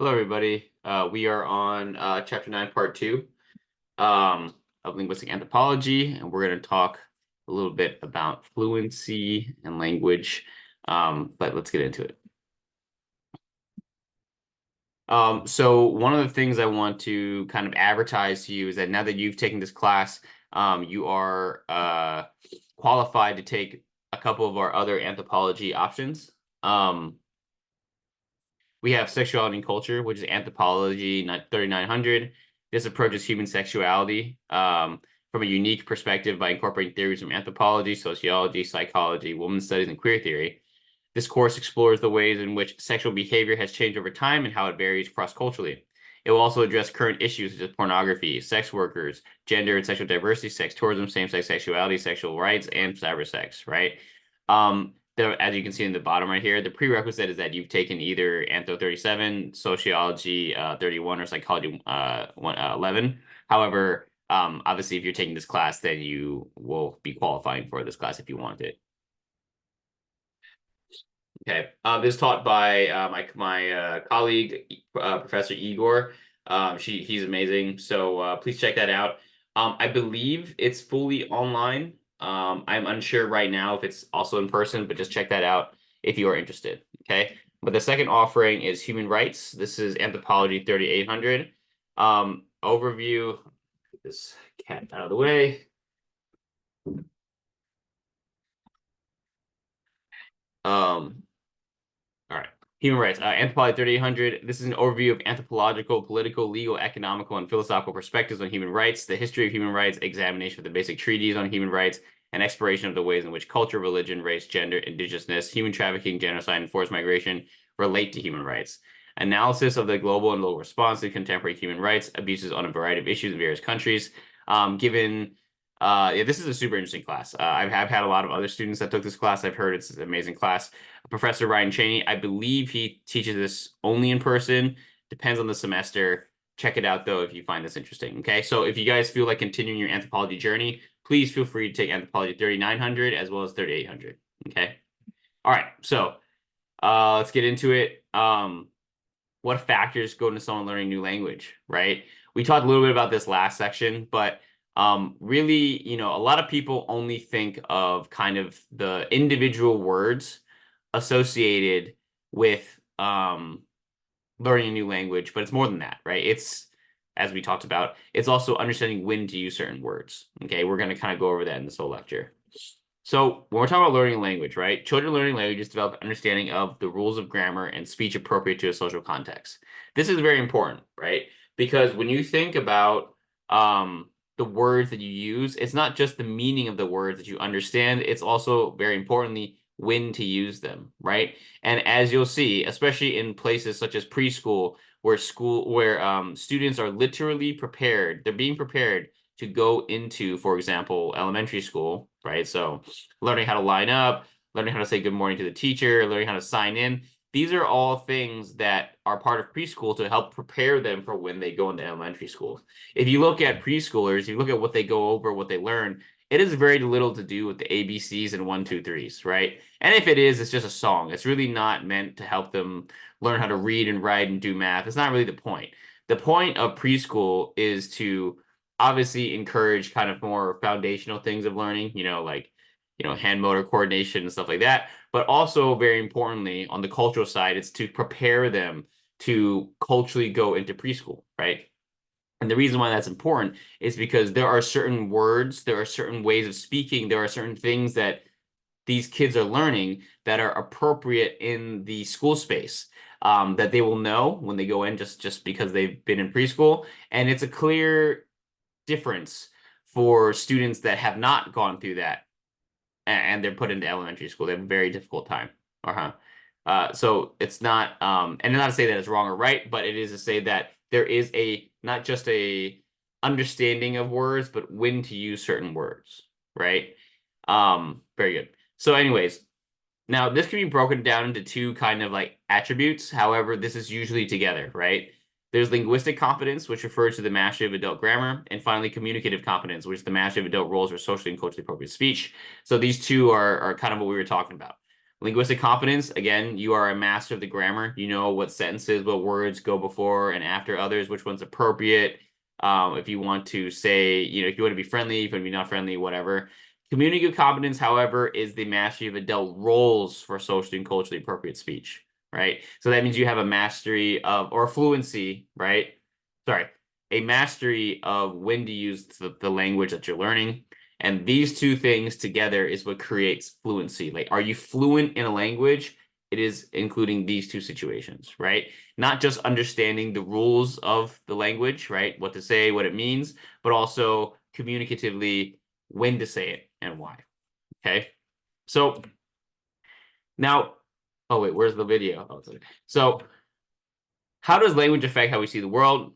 Hello, everybody. We are on Chapter 9, Part 2 of Linguistic Anthropology, and we're going to talk a little bit about fluency and language, but let's get into it. So one of the things I want to kind of advertise to you is that now that you've taken this class, you are qualified to take a couple of our other anthropology options. We have Sexuality and Culture, which is Anthropology 3900. This approaches human sexuality from a unique perspective by incorporating theories from anthropology, sociology, psychology, women's studies, and queer theory. This course explores the ways in which sexual behavior has changed over time and how it varies cross-culturally. It will also address current issues such as pornography, sex workers, gender and sexual diversity, sex tourism, same-sex sexuality, sexual rights, and cybersex, right? As you can see in the bottom right here, the prerequisite is that you've taken either Anthro 37, Sociology 31, or Psychology 11. However, obviously, if you're taking this class, then you will be qualifying for this class if you want it. Okay, this is taught by my colleague, Professor Igor. He's amazing, so please check that out. I believe it's fully online. I'm unsure right now if it's also in person, but just check that out if you are interested. Okay, but the second offering is human rights. This is Anthropology 3800. Overview. Get this cat out of the way. All right. Human rights. Anthropology 3800. This is an overview of anthropological, political, legal, economical, and philosophical perspectives on human rights, the history of human rights, examination of the basic treaties on human rights, and exploration of the ways in which culture, religion, race, gender, indigenousness, human trafficking, genocide, and forced migration relate to human rights. Analysis of the global and local response to contemporary human rights abuses on a variety of issues in various countries. This is a super interesting class. I've had a lot of other students that took this class. I've heard it's an amazing class. Professor Ryan Cheney, I believe he teaches this only in person. Depends on the semester. Check it out, though, if you find this interesting. Okay, so if you guys feel like continuing your anthropology journey, please feel free to take Anthropology 3900 as well as 3800. Okay, all right, so let's get into it. What factors go into someone learning a new language, right? We talked a little bit about this last section, but really, a lot of people only think of kind of the individual words associated with learning a new language, but it's more than that, right? It's, as we talked about, it's also understanding when to use certain words. Okay, we're going to kind of go over that in this whole lecture. So when we're talking about learning a language, right? Children learning languages develop understanding of the rules of grammar and speech appropriate to a social context. This is very important, right? Because when you think about the words that you use, it's not just the meaning of the words that you understand, it's also very importantly when to use them, right? And as you'll see, especially in places such as preschool, where students are literally prepared, they're being prepared to go into, for example, elementary school, right? So learning how to line up, learning how to say good morning to the teacher, learning how to sign in. These are all things that are part of preschool to help prepare them for when they go into elementary school. If you look at preschoolers, you look at what they go over, what they learn, it is very little to do with the ABCs and 1, 2, 3s, right? And if it is, it's just a song. It's really not meant to help them learn how to read and write and do math. It's not really the point. The point of preschool is to obviously encourage kind of more foundational things of learning, like, hand motor coordination and stuff like that. But also, very importantly, on the cultural side, it's to prepare them to culturally go into preschool, right? And the reason why that's important is because there are certain words, there are certain ways of speaking, there are certain things that these kids are learning that are appropriate in the school space, that they will know when they go in just because they've been in preschool. And it's a clear difference for students that have not gone through that and they're put into elementary school. They have a very difficult time. So it's not, and not to say that it's wrong or right, but it is to say that there is not just a understanding of words, but when to use certain words, right? Very good. So anyways, now this can be broken down into two kind of like attributes. However, this is usually together, right? There's linguistic competence, which refers to the mastery of adult grammar, and finally communicative competence, which is the mastery of adult roles or socially and culturally appropriate speech. So these two are kind of what we were talking about. Linguistic competence, again, you are a master of the grammar. You know what sentences, what words go before and after others, which one's appropriate. If you want to say, if you want to be friendly, if you want to be not friendly, whatever. Communicative competence, however, is the mastery of adult roles for socially and culturally appropriate speech, right? So that means you have a mastery of, or fluency, right? Sorry, a mastery of when to use the language that you're learning. And these two things together is what creates fluency. Like, are you fluent in a language? It is including these two situations, right? Not just understanding the rules of the language, right? What to say, what it means, but also communicatively when to say it and why. Okay. So now, oh wait, where's the video? Oh, so how does language affect how we see the world?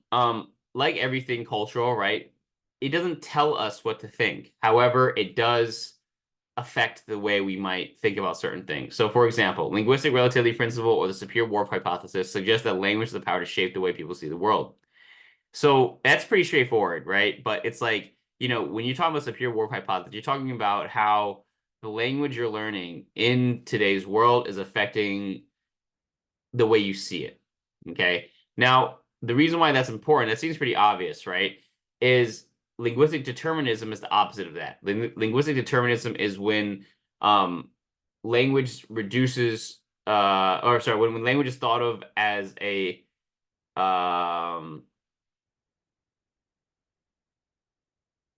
Like everything cultural, right? It doesn't tell us what to think. However, it does affect the way we might think about certain things. So, for example, linguistic relativity principle or the Sapir-Whorf hypothesis suggests that language has the power to shape the way people see the world. So that's pretty straightforward, right? But it's like, when you talk about Sapir-Whorf hypothesis, you're talking about how the language you're learning in today's world is affecting the way you see it. Okay. Now, the reason why that's important, that seems pretty obvious, right? Is linguistic determinism is the opposite of that. Linguistic determinism is when language reduces or sorry, when language is thought of as a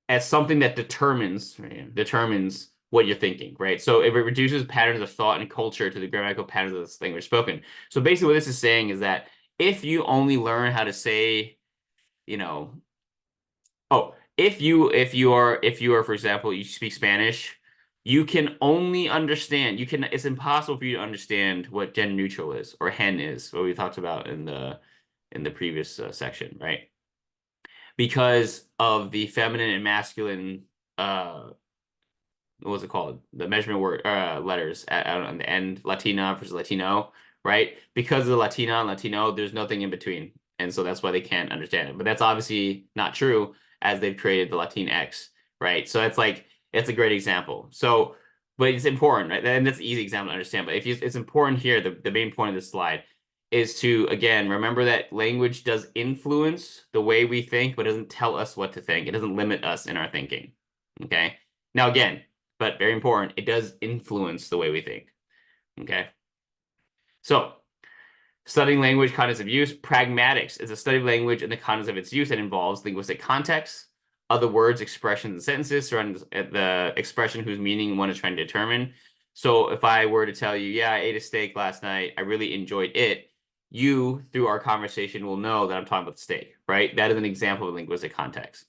as something that determines what you're thinking, right? So if it reduces patterns of thought and culture to the grammatical patterns of this language spoken. So basically what this is saying is that if you only learn how to say, you know, oh, if you are, for example, you speak Spanish, you can only understand, it's impossible for you to understand what gender neutral is or hen is, what we talked about in the previous section, right? Because of the feminine and masculine what was it called? The measurement word letters on the end, Latina versus Latino, right? Because of the Latina and Latino, there's nothing in between. And so that's why they can't understand it. But that's obviously not true as they've created the Latinx, right? So it's a great example. So, but it's important, right? And that's an easy example to understand. But it's important here, the main point of this slide is to, again, remember that language does influence the way we think, but doesn't tell us what to think. It doesn't limit us in our thinking. Okay. Now, again, but very important, it does influence the way we think. Okay. So, studying language, context of use. Pragmatics is a study of language and the context of its use that involves linguistic context, other words, expressions, and sentences surrounding the expression whose meaning one is trying to determine. So if I were to tell you, yeah, I ate a steak last night, I really enjoyed it, you, through our conversation, will know that I'm talking about the steak, right? That is an example of linguistic context.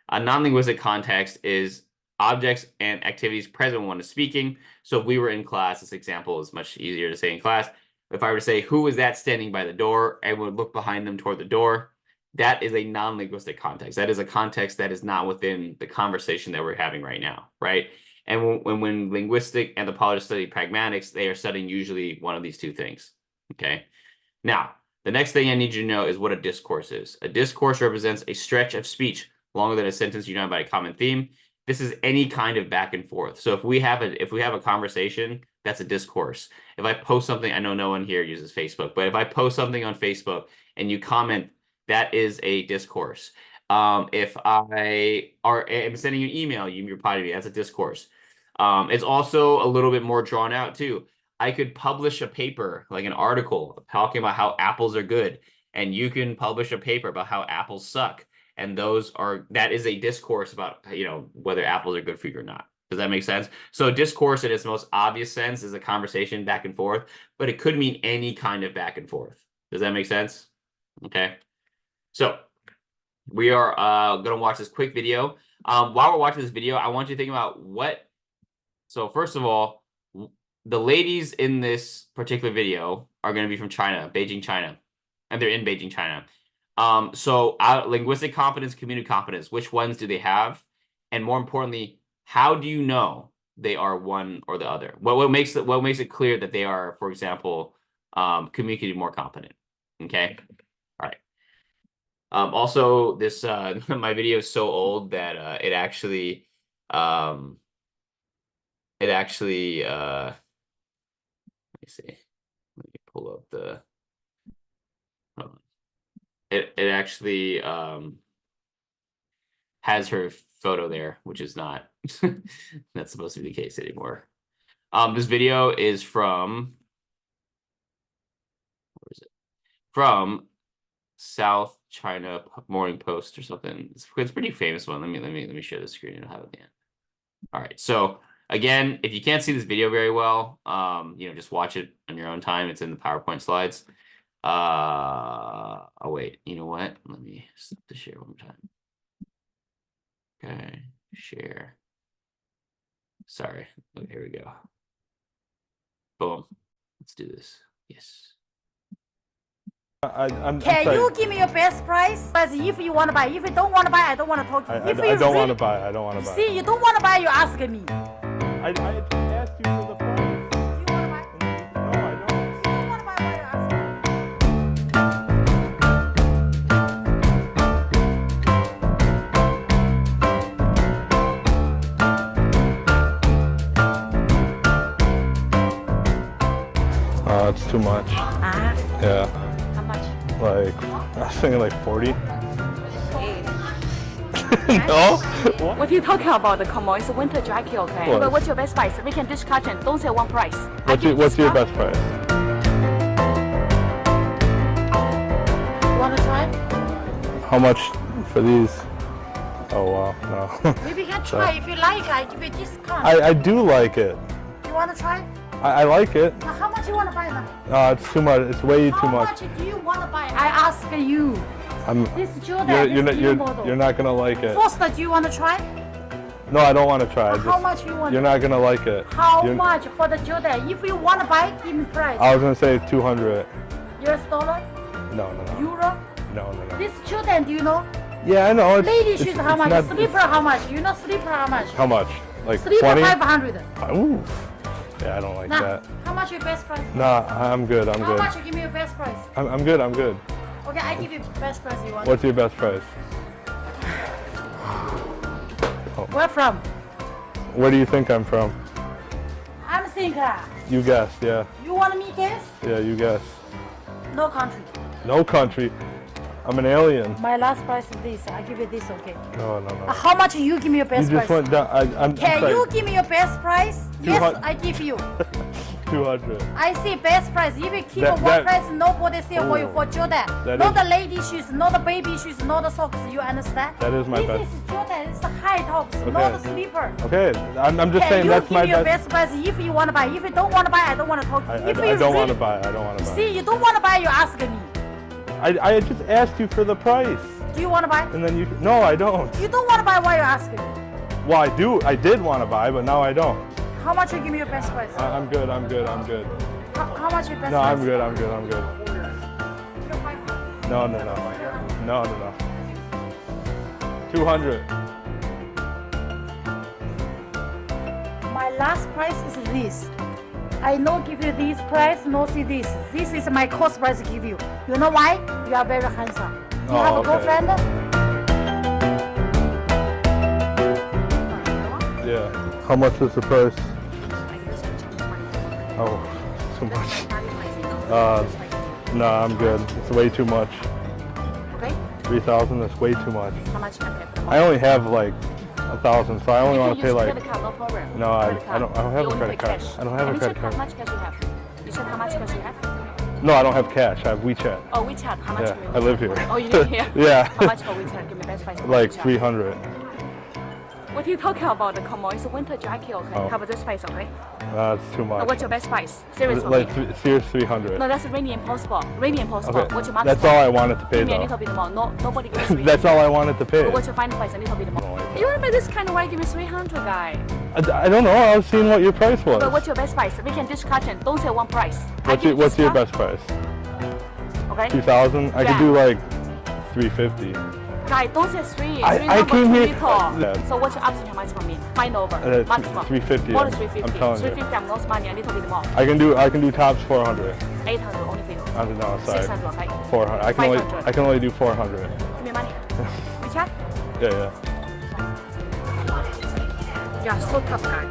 A non-linguistic context is objects and activities present when one is speaking. So if we were in class, this example is much easier to say in class. If I were to say, who is that standing by the door? I would look behind them toward the door. That is a non-linguistic context. That is a context that is not within the conversation that we're having right now, right? And when linguistic anthropologists study pragmatics, they are studying usually one of these two things, okay? Now, the next thing I need you to know is what a discourse is. A discourse represents a stretch of speech longer than a sentence united by a common theme. This is any kind of back and forth. So if we have a conversation, that's a discourse. If I post something, I know no one here uses Facebook, but if I post something on Facebook and you comment, that is a discourse. If I am sending you an email, you reply to me, that's a discourse. It's also a little bit more drawn out too. I could publish a paper, like an article, talking about how apples are good, and you can publish a paper about how apples suck. And that is a discourse about, whether apples are good for you or not. Does that make sense? So discourse in its most obvious sense is a conversation back and forth, but it could mean any kind of back and forth. Does that make sense? Okay. So we are going to watch this quick video. While we're watching this video, I want you to think about so first of all, the ladies in this particular video are going to be from China, Beijing, China, and they're in Beijing, China. So linguistic competence, community competence, which ones do they have? And more importantly, how do you know they are one or the other? What makes it clear that they are, for example, communicating more competent? Okay. All right. Also, this my video is so old that it actually me see. Let me pull up the. Hold on. It actually has her photo there, which is not that's supposed to be the case anymore. This video is from where is it? From South China Morning Post or something. It's a pretty famous one. Let me share the screen and I'll have it at the end. All right. So again, if you can't see this video very well, just watch it on your own time. It's in the PowerPoint slides. Oh wait, you know what? Let me stop the share one more time. Okay, share. Sorry. Okay, here we go. Boom. Let's do this. Yes. Can you give me your best price? But if you want to buy, if you don't want to buy, I don't want to talk to you. I don't want to buy. I don't want to buy. See, you don't want to buy, you ask me. I asked you for the price. Do you want to buy? No, I don't. You don't want to buy, why you ask me? It's too much. Yeah. How much? Like, I was thinking like 40. No? What are you talking about? Come on, it's a winter jacket, okay? What? But what's your best price? We can discuss and don't say one price. What's your best price? You want to try? How much for these? Oh wow, no. Maybe you can try. If you like, I give you a discount. I do like it. You want to try? I like it. Now, how much you want to buy now? It's too much. It's way too How much. much do you want to buy? I ask you. This Jordan, You're this new model. not. You're not gonna like it. First, do you want to try? No, I don't want to try. How much you want? You're not gonna like it. How much for the Jordan? If you want to buy, give me price. I was gonna say 200. US dollar? No. Euro? No. This Jordan, do you know? Yeah, I know. Lady shoes, how much? not- Slipper, how much? You know slipper, how much? How much? Like Slipper, 20? 500. Ooh. Yeah, I don't like Now, that. how much your best price? Nah, I'm good. I'm How good. much you give me your best price? I'm good. I'm good. Okay, I give you best price you want. What's your best price? Where from? Where do you think I'm from? I'm thinking. You guessed, yeah. You want me guess? Yeah, you guessed. No country. No country. I'm an alien. My last price is this. I give you this, okay? No. How much you give me your You best just price? went down. I'm Can sorry. you give me your best price? Yes, 200. I give you. 200. I say best price. If you keep That- one that- price, nobody sell for you Oh. for Jordan. That Not is- the lady shoes, not the baby shoes, not the socks. You understand? That is my this best. This is Jordan. It's the high tops, Okay. not the slipper. Okay, I'm just Can saying you that's give my me your best. best price if you want to buy? If you don't want to buy, I don't want to talk to you. I If you don't want to really- buy. I don't want to buy. See, you don't want to buy, you ask me. I just asked you for the price, Do you want to buy? and then you. No, I don't. You don't want to buy, why you asking me? Well, I do. I did want to buy, but now I don't. How much you give me your best price? I'm good. I'm good. I'm good. How much your best No, price? I'm good. I'm good. I'm good. No. 200. My last price is this. I no give you this price, no see this. This is my cost price give you. You know why? You are very handsome. You Oh, have a okay. girlfriend? Yeah. How much is the price? Oh, too much. No, I'm good. It's way too much. Okay? 3,000 is way too much. How much can I pay? I only have like 1,000, so I only want to pay like. Credit card, no problem. No, I Credit card. don't have a You only credit pay card. cash. I don't have a Can you credit check card. how much cash you have? You check how much cash you have? No, I don't have cash. I have WeChat. Oh, WeChat, how much? Yeah, will you I live here. Oh, you live here? Yeah. How much for WeChat? Give me best price. for Like WeChat. 300. What are you talking about? Come on, it's a winter jacket, okay? Oh. How about this price, okay? That's too much. What's your best price? Seriously. Like serious 300. No, that's really impossible. Really impossible. Okay. What's your max? That's all I wanted to pay Give me a though. little bit more. No, nobody gives 300. That's all I wanted to pay. But what's your final price? A little bit more. No idea. You want to buy this kind of white? Give me 300, guy. I don't know. I was seeing what your price was. But what's your best price? We can discuss and don't say one price. What's your best price? Okay. 2,000. I Yeah. could do like 350. Guy, don't say three. I Three number came too here- little. Yeah. So what's your absolute price for me? Find over. Uh, Maximum. 350, More than I'm 350. telling you. 350, I'm lost money. A little bit more. I can do tops 400. 800 only for you. I don't know. Sorry. 600, okay? 400. I 500. can only do 400. Give me money. WeChat? Yeah. You are so tough guy.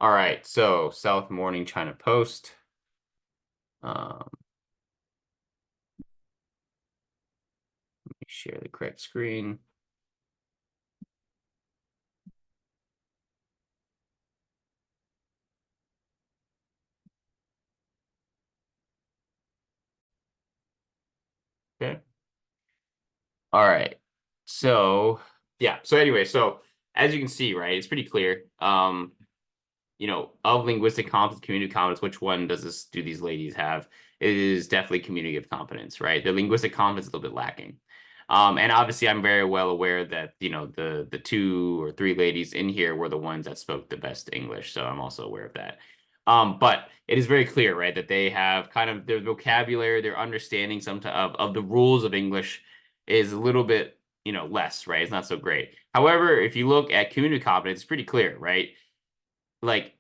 All right, so South Morning China Post. Let me share the correct screen. Okay. All right. So yeah. So anyway, so as you can see, right, it's pretty clear. Of linguistic competence, community competence, which one do these ladies have? It is definitely communicative competence, right? The linguistic competence is a little bit lacking. And obviously I'm very well aware that, the 2 or 3 ladies in here were the ones that spoke the best English. So I'm also aware of that. But it is very clear, right, that they have kind of their vocabulary, their understanding of the rules of English is a little bit, less, right? It's not so great. However, if you look at community competence, it's pretty clear, right? Like,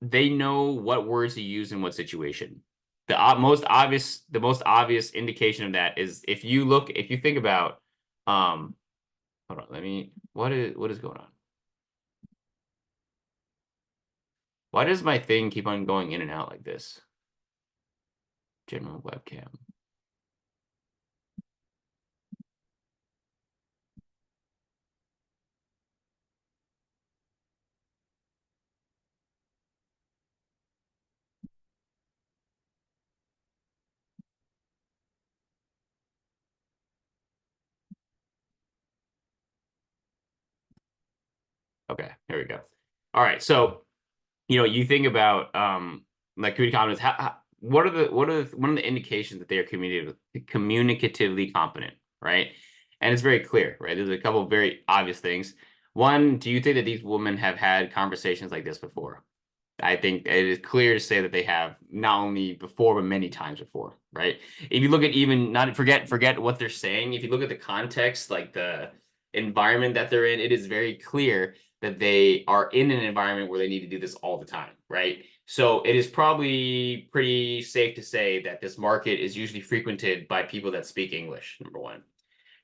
they know what words to use in what situation. The most obvious indication of that is if you think about, hold on, what is going on? Why does my thing keep on going in and out like this? General webcam. Okay, here we go. All right, so you think about like community competence. What are one of the indications that they are communicatively competent, right? And it's very clear, right? There's a couple of very obvious things. One, do you think that these women have had conversations like this before? I think it is clear to say that they have not only before, but many times before, right? If you look at even not forget what they're saying, if you look at the context, like the environment that they're in, it is very clear that they are in an environment where they need to do this all the time, right? So it is probably pretty safe to say that this market is usually frequented by people that speak English, number one.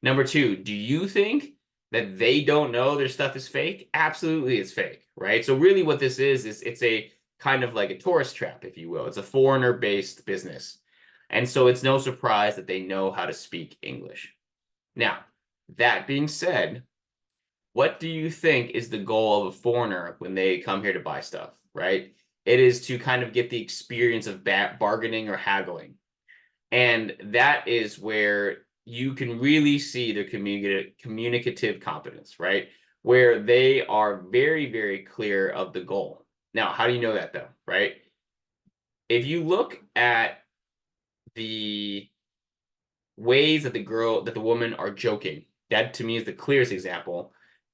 Number two, do you think that they don't know their stuff is fake? Absolutely, it's fake, right? So really what this is it's a kind of like a tourist trap, if you will. It's a foreigner-based business. And so it's no surprise that they know how to speak English. Now, that being said, what do you think is the goal of a foreigner when they come here to buy stuff, right? It is to kind of get the experience of bargaining or haggling. And that is where you can really see their communicative competence, right? Where they are very, very clear of the goal. Now, how do you know that though, right? If you look at the ways that the women are joking, that to me is the clearest example.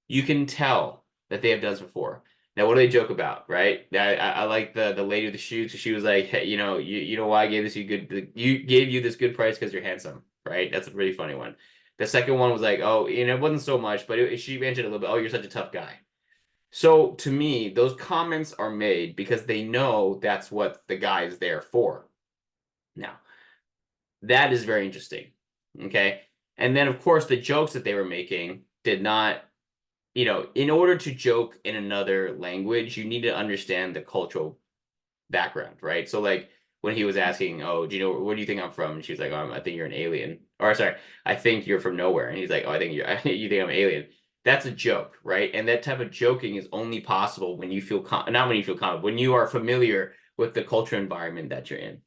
You can tell that they have done this before. Now, what do they joke about, right? I like the lady with the shoes. She was like, hey, you know why I gave you this good price because you're handsome, right? That's a really funny one. The second one was like, oh, it wasn't so much, but she mentioned a little bit. Oh, you're such a tough guy. So to me, those comments are made because they know that's what the guy is there for. Now, that is very interesting. Okay. And then, of course, the jokes that they were making did not, in order to joke in another language, you need to understand the cultural background, right? So, like, when he was asking, oh, do you know, where do you think I'm from? And she was like, I think you're an alien. Or, sorry, I think you're from nowhere. And he's like, oh, you think I'm an alien. That's a joke, right? And that type of joking is only possible when you feel, not when you feel confident, when you are familiar with the culture environment that you're in.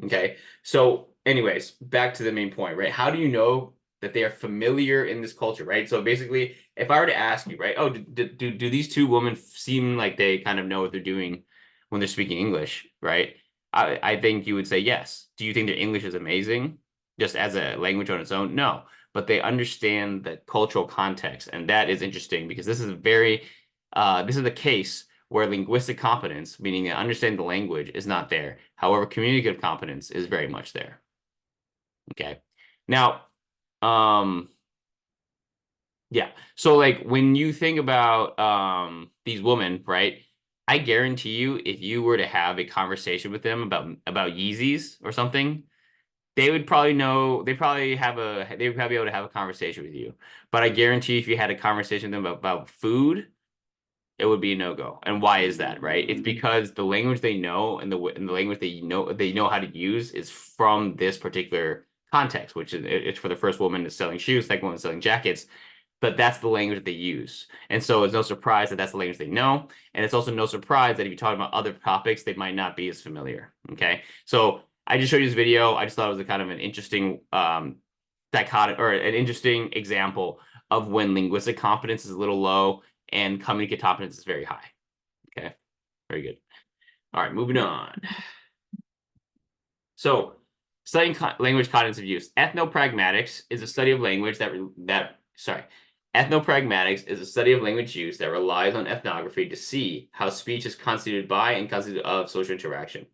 Okay. So anyways, back to the main point, right? How do you know that they are familiar in this culture, right? So basically, if I were to ask you, right, oh, do these 2 women seem like they kind of know what they're doing when they're speaking English, right? I think you would say yes. Do you think their English is amazing just as a language on its own? No, but they understand the cultural context, and that is interesting because this is the case where linguistic competence, meaning understanding the language, is not there. However, communicative competence is very much there. Okay. Now, yeah. So like when you think about these women, right? I guarantee you, if you were to have a conversation with them about Yeezys or something, they would probably know. They would probably be able to have a conversation with you. But I guarantee if you had a conversation with them about food, it would be a no-go. And why is that, right? It's because the language they know and the language they know how to use is from this particular context, which is it's for the first woman is selling shoes, second woman is selling jackets, but that's the language that they use. And so it's no surprise that that's the language they know. And it's also no surprise that if you talk about other topics, they might not be as familiar. Okay. So I just showed you this video. I just thought it was a kind of an interesting dichotomy or an interesting example of when linguistic competence is a little low and communicative competence is very high. Okay. Very good. All right, moving on. So studying language contents of use. Ethnopragmatics is a study of language Ethnopragmatics is a study of language use that relies on ethnography to see how speech is constituted by and constituted of social interaction.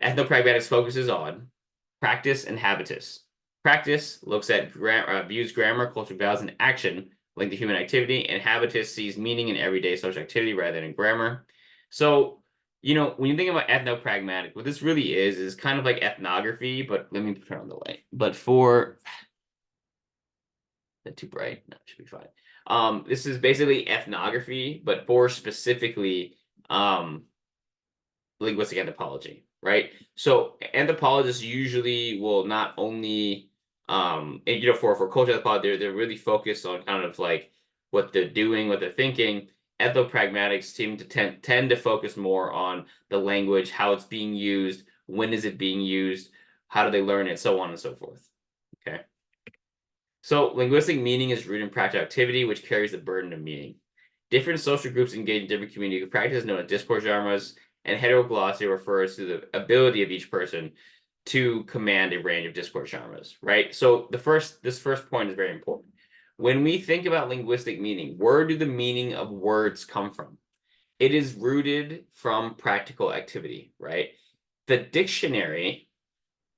Ethnopragmatics focuses on practice and habitus. Practice looks at views grammar, cultural values, and action linked to human activity, and habitus sees meaning in everyday social activity rather than in grammar. So, when you think about ethnopragmatic, what this really is kind of like ethnography, but let me turn on the light. But for that too bright? No, it should be fine. This is basically ethnography, but for specifically linguistic anthropology, right? So anthropologists usually will not only for cultural anthropology, they're really focused on kind of like what they're doing, what they're thinking. Ethnopragmatics seem to tend to focus more on the language, how it's being used, when is it being used, how do they learn it, so on and so forth. Okay. So linguistic meaning is rooted in practical activity, which carries the burden of meaning. Different social groups engage in different communicative practices known as discourse genres, and heteroglossia refers to the ability of each person to command a range of discourse genres, right? So this first point is very important. When we think about linguistic meaning, where do the meaning of words come from? It is rooted from practical activity, right? The dictionary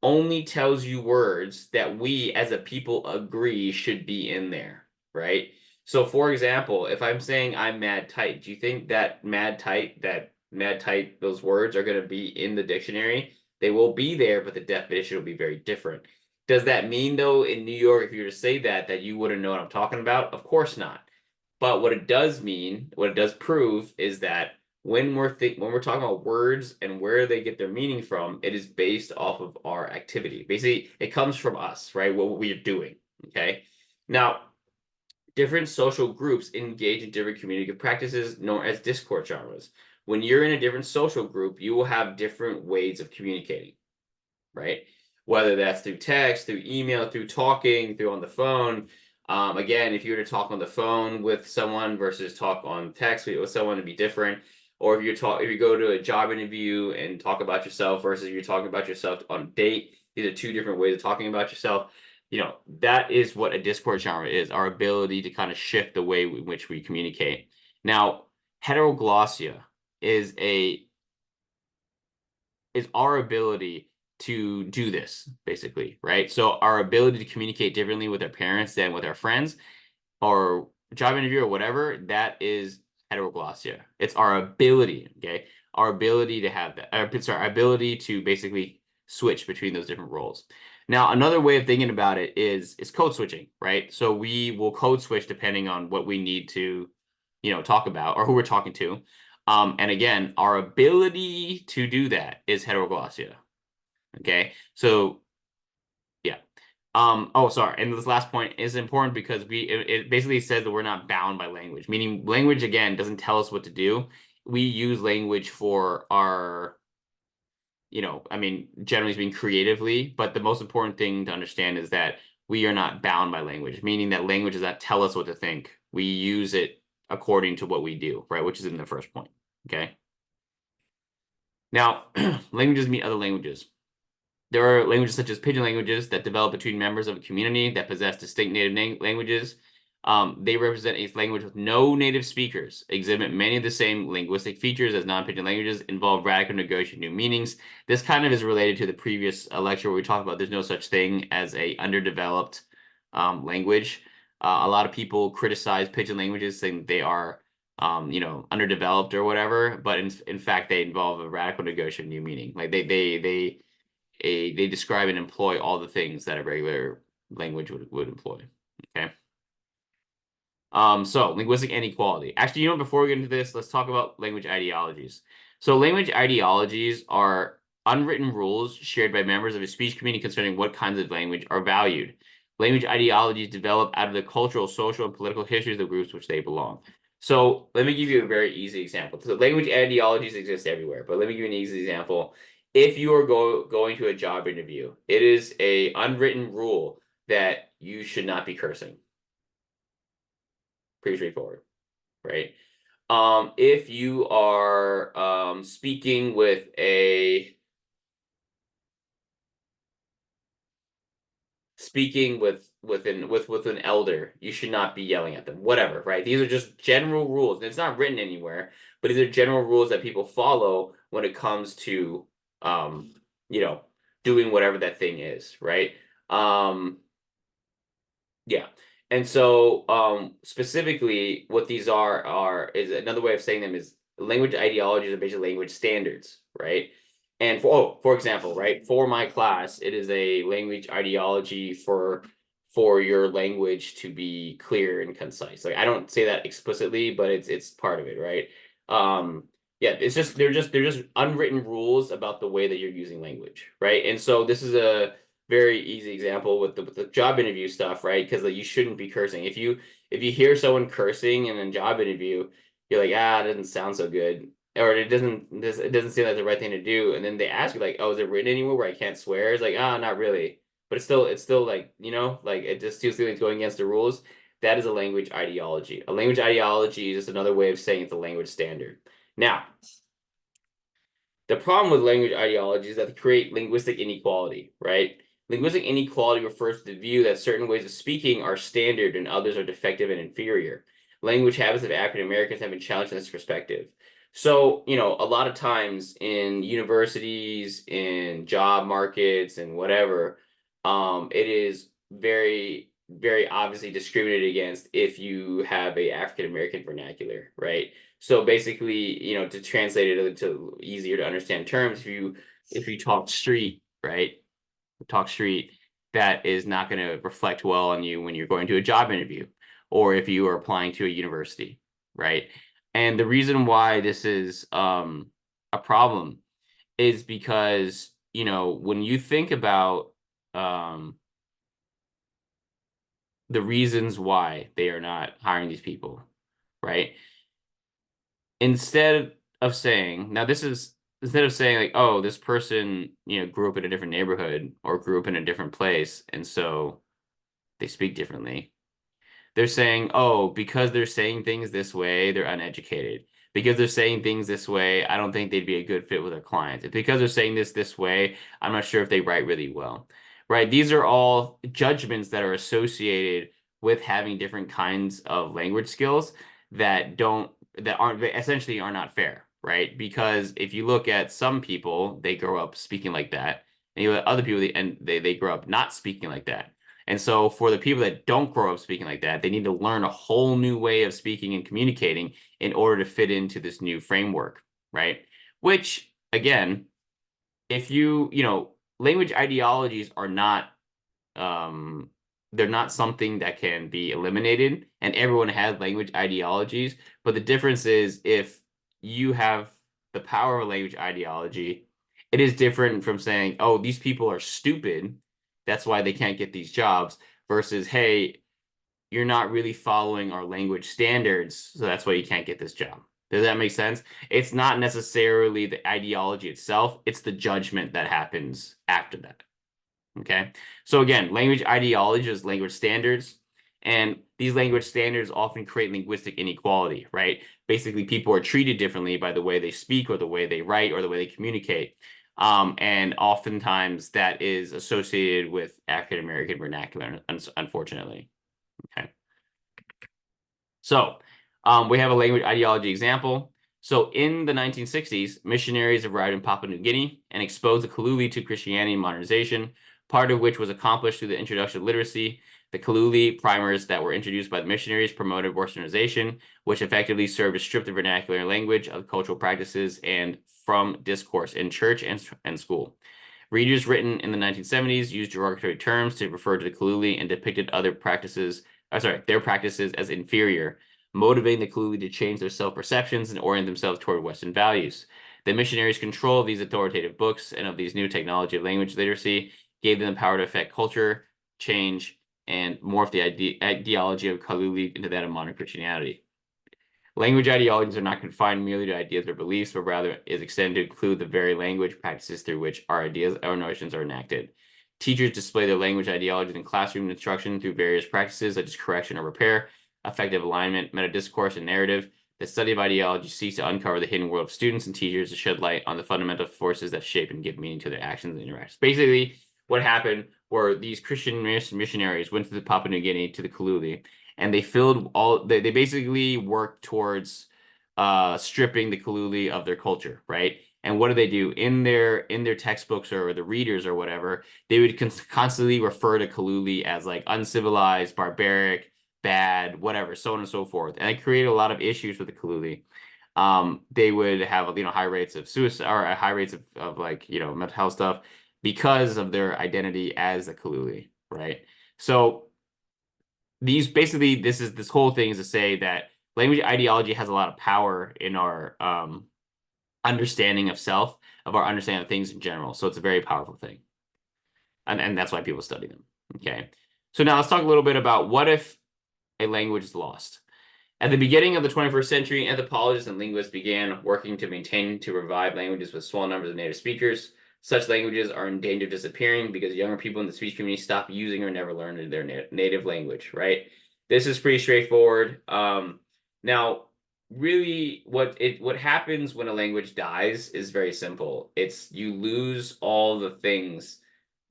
only tells you words that we as a people agree should be in there, right? So for example, if I'm saying I'm mad tight, do you think that mad tight, those words are going to be in the dictionary? They will be there, but the definition will be very different. Does that mean though in New York, if you were to say that you wouldn't know what I'm talking about? Of course not. But what it does mean, what it does prove is that when we're talking about words and where they get their meaning from, it is based off of our activity. Basically, it comes from us, right? What we are doing. Okay. Now, different social groups engage in different communicative practices known as discourse genres. When you're in a different social group, you will have different ways of communicating, right? Whether that's through text, through email, through talking, through on the phone. Again, if you were to talk on the phone with someone versus talk on text with someone, it'd be different. Or if you go to a job interview and talk about yourself versus you're talking about yourself on a date, these are two different ways of talking about yourself. That is what a discourse genre is, our ability to kind of shift the way in which we communicate. Now, heteroglossia is our ability to do this, basically, right? So our ability to communicate differently with our parents than with our friends or job interview or whatever, that is heteroglossia. It's our ability, okay? Our ability to have that, our ability to basically switch between those different roles. Now, another way of thinking about it is code switching, right? So we will code switch depending on what we need to, talk about or who we're talking to. And again, our ability to do that is heteroglossia. Okay, so yeah. Oh, sorry. And this last point is important because it basically says that we're not bound by language, meaning language, again, doesn't tell us what to do. We use language for our, generally speaking, creatively, but the most important thing to understand is that we are not bound by language, meaning that language does not tell us what to think. We use it according to what we do, right? Which is in the first point, okay? Now, languages meet other languages. There are languages such as pidgin languages that develop between members of a community that possess distinct native languages. They represent a language with no native speakers, exhibit many of the same linguistic features as non-pidgin languages, involve radical negotiation of new meanings. This kind of is related to the previous lecture where we talked about there's no such thing as a underdeveloped language. A lot of people criticize pidgin languages saying they are underdeveloped or whatever, but in fact they involve a radical negotiation of new meaning. Like they describe and employ all the things that a regular language would employ. Okay. So linguistic inequality. Actually, you know, before we get into this, let's talk about language ideologies. So language ideologies are unwritten rules shared by members of a speech community concerning what kinds of language are valued. Language ideologies develop out of the cultural, social, and political histories of the groups which they belong. So let me give you a very easy example. So language ideologies exist everywhere, but let me give you an easy example. If you are going to a job interview, it is a unwritten rule that you should not be cursing. Pretty straightforward, right? If you are speaking with an elder, you should not be yelling at them, whatever, right? These are just general rules, and it's not written anywhere, but these are general rules that people follow when it comes to you know, doing whatever that thing is, right? Yeah. And so specifically what these are is another way of saying them is language ideologies are basically language standards, right? And for example, right, for my class, it is a language ideology for your language to be clear and concise. Like I don't say that explicitly, but it's part of it, right? Yeah, it's just they're just unwritten rules about the way that you're using language, right? And so this is a very easy example with the job interview stuff, right? Because like you shouldn't be cursing. If you hear someone cursing in a job interview, you're like, it doesn't sound so good, or it doesn't seem like the right thing to do. And then they ask you like, oh, is it written anywhere where I can't swear? It's like, not really. But it's still like, like it just feels like it's going against the rules. That is a language ideology. A language ideology is just another way of saying it's a language standard. Now, the problem with language ideology is that they create linguistic inequality, right? Linguistic inequality refers to the view that certain ways of speaking are standard and others are defective and inferior. Language habits of African Americans have been challenged in this perspective. So, a lot of times in universities, in job markets, and whatever, it is very, very obviously discriminated against if you have a African American vernacular, right? So basically, to translate it to easier to understand terms, if you talk street, right? Talk street, that is not going to reflect well on you when you're going to a job interview or if you are applying to a university, right? And the reason why this is a problem is because, when you think about the reasons why they are not hiring these people, right? Instead of saying, like, oh, this person, grew up in a different neighborhood or grew up in a different place, and so they speak differently. They're saying, oh, because they're saying things this way, they're uneducated. Because they're saying things this way, I don't think they'd be a good fit with our clients. Because they're saying this way, I'm not sure if they write really well. Right? These are all judgments that are associated with having different kinds of language skills that essentially are not fair, right? Because if you look at some people, they grow up speaking like that, and you look at other people, and they grow up not speaking like that. And so for the people that don't grow up speaking like that, they need to learn a whole new way of speaking and communicating in order to fit into this new framework, right? Which, again, if language ideologies are not, they're not something that can be eliminated, and everyone has language ideologies. But the difference is if you have the power of a language ideology, it is different from saying, oh, these people are stupid, that's why they can't get these jobs, versus, hey, you're not really following our language standards, so that's why you can't get this job. Does that make sense? It's not necessarily the ideology itself, it's the judgment that happens after that. Okay? So again, language ideology is language standards, and these language standards often create linguistic inequality, right? Basically, people are treated differently by the way they speak or the way they write or the way they communicate. And oftentimes that is associated with African American vernacular, unfortunately. Okay. So we have a language ideology example. So in the 1960s, missionaries arrived in Papua New Guinea and exposed the Kaluli to Christianity and modernization, part of which was accomplished through the introduction of literacy. The Kaluli primers that were introduced by the missionaries promoted westernization, which effectively served to strip the vernacular language of cultural practices and from discourse in church and school. Readers written in the 1970s used derogatory terms to refer to the Kaluli and depicted other practices their practices as inferior, motivating the Kaluli to change their self-perceptions and orient themselves toward Western values. The missionaries' control of these authoritative books and of these new technology of language literacy gave them the power to affect culture, change, and morph the ideology of Kaluli into that of modern Christianity. Language ideologies are not confined merely to ideas or beliefs, but rather is extended to include the very language practices through which our ideas or notions are enacted. Teachers display their language ideologies in classroom instruction through various practices such as correction or repair, effective alignment, meta-discourse, and narrative. The study of ideology seeks to uncover the hidden world of students and teachers to shed light on the fundamental forces that shape and give meaning to their actions and interactions. Basically, what happened were these Christian missionaries went to the Papua New Guinea, to the Kaluli, and they basically worked towards stripping the Kaluli of their culture, right? And what do they do in their textbooks or the readers or whatever? They would constantly refer to Kaluli as like uncivilized, barbaric, bad, whatever, so on and so forth. And it created a lot of issues with the Kaluli. They would have high rates of suicide or high rates of like mental health stuff because of their identity as the Kaluli, right? So this whole thing is to say that language ideology has a lot of power in our understanding of self, of our understanding of things in general. So it's a very powerful thing. And that's why people study them. Okay. So now let's talk a little bit about what if a language is lost. At the beginning of the 21st century, anthropologists and linguists began working to maintain to revive languages with small numbers of native speakers. Such languages are in danger of disappearing because younger people in the speech community stop using or never learn their native language, right? This is pretty straightforward. Now, really, what happens when a language dies is very simple. It's you lose all the things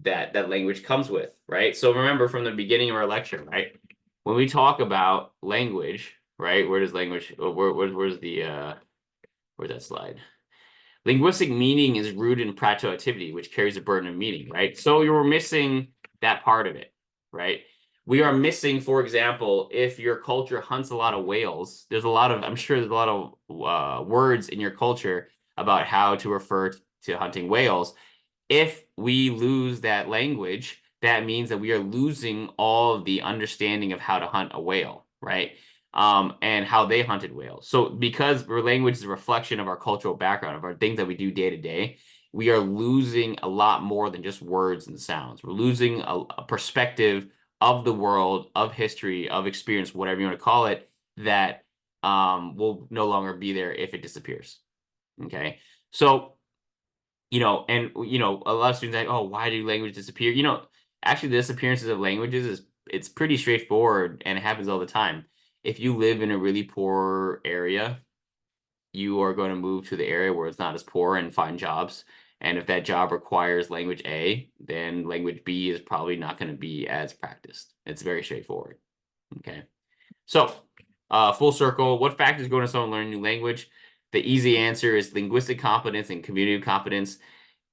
that language comes with, right? So remember from the beginning of our lecture, right? When we talk about language, right? Where does language? Where's that slide? Linguistic meaning is rooted in plateau activity, which carries a burden of meaning, right? So you're missing that part of it, right? We are missing, for example, if your culture hunts a lot of whales, I'm sure there's a lot of words in your culture about how to refer to hunting whales. If we lose that language, that means that we are losing all of the understanding of how to hunt a whale, right? And how they hunted whales. So because our language is a reflection of our cultural background, of our things that we do day to day, we are losing a lot more than just words and sounds. We're losing a perspective of the world, of history, of experience, whatever you want to call it, that will no longer be there if it disappears. Okay. So, a lot of students say, oh, why do languages disappear? Actually, the disappearances of languages it's pretty straightforward and it happens all the time. If you live in a really poor area, you are going to move to the area where it's not as poor and find jobs. And if that job requires language A, then language B is probably not going to be as practiced. It's very straightforward. Okay. So, full circle, what factors go into someone learning a new language? The easy answer is linguistic competence and community competence.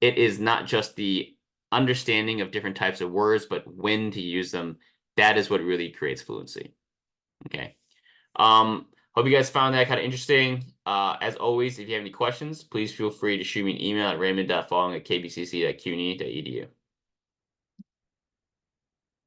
It is not just the understanding of different types of words, but when to use them. That is what really creates fluency. Okay. Hope you guys found that kind of interesting. As always, if you have any questions, please feel free to shoot me an email at raymond.fong@kbcc.cuny.edu.